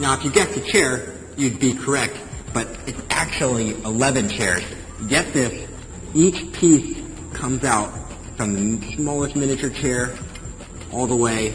Now, if you guessed a chair, you'd be correct, but it's actually 11 chairs. Get this, each piece comes out from the smallest miniature chair all the way.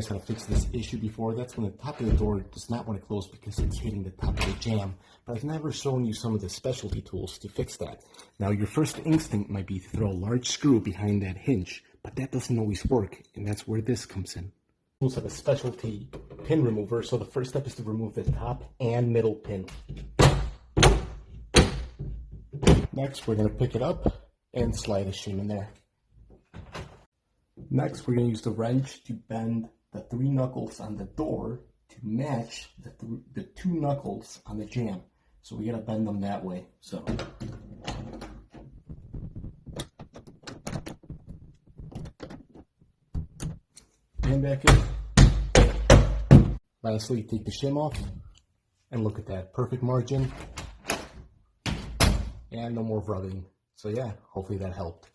How to fix this issue before. That's when the top of the door does not want to close because it's hitting the top of the jamb. But I've never shown you some of the specialty tools to fix that. Now, your first instinct might be to throw a large screw behind that hinge, but that doesn't always work, and that's where this comes in. Tools have a specialty pin remover, so the first step is to remove the top and middle pin. Next, we're going to pick it up and slide a shim in there. Next, we're going to use the wrench to bend the 3 knuckles on the door to match the 2 knuckles on the jamb. So we got to bend them that way. So and back in. Lastly, take the shim off and look at that perfect margin and no more rubbing. So yeah, hopefully that helped.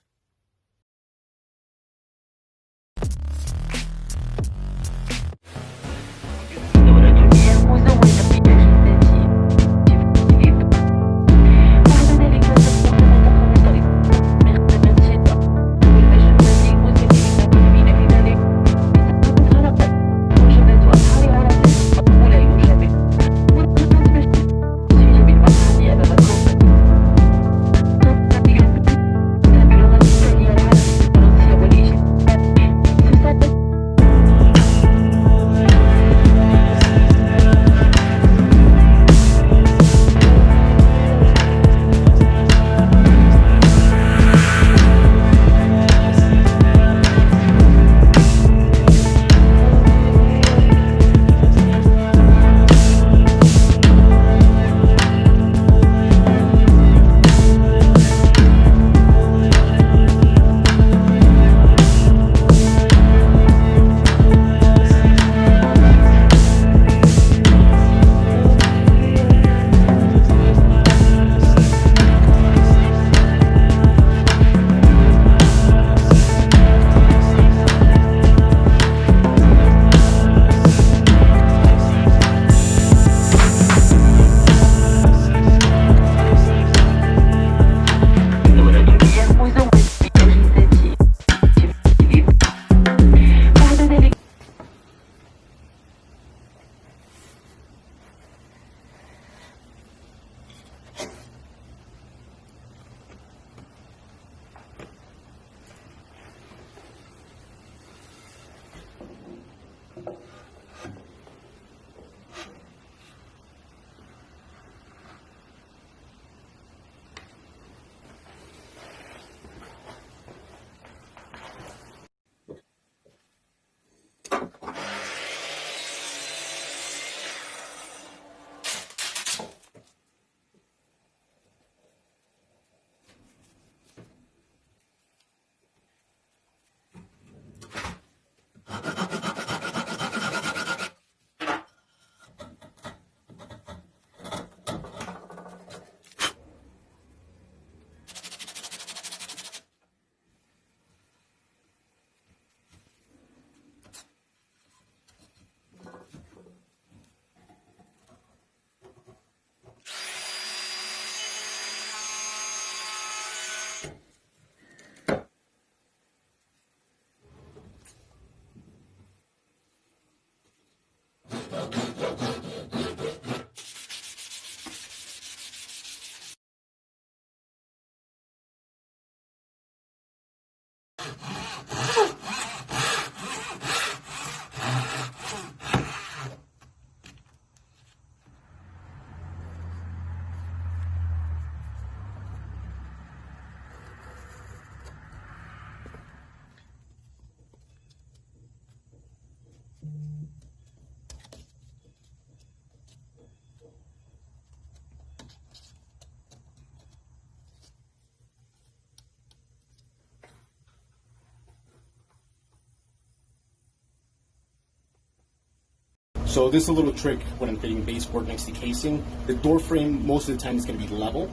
So this is a little trick when I'm fitting baseboard next to casing. The door frame most of the time is going to be level,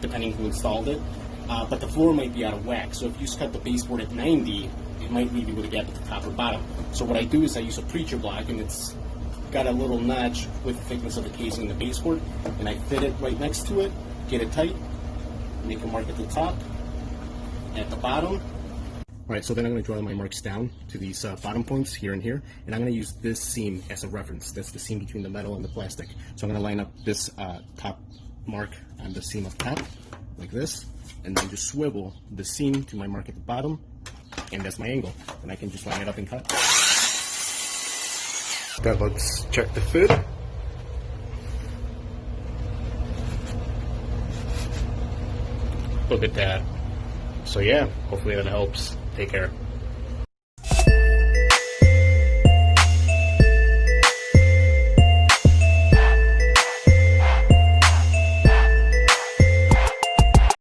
depending who installed it, but the floor might be out of whack. So if you just cut the baseboard at 90, it might leave you with a gap at the top or bottom. So what I do is I use a preacher block, and it's got a little notch with the thickness of the casing in the baseboard, and I fit it right next to it, get it tight, make a mark at the top, at the bottom. All right, so then I'm going to draw my marks down to these bottom points here and here, and I'm going to use this seam as a reference. That's the seam between the metal and the plastic. So I'm going to line up this top mark on the seam up top, like this, and then just swivel the seam to my mark at the bottom, and that's my angle. And I can just line it up and cut. Now let's check the fit. Look at that. So yeah, hopefully that helps. Take care.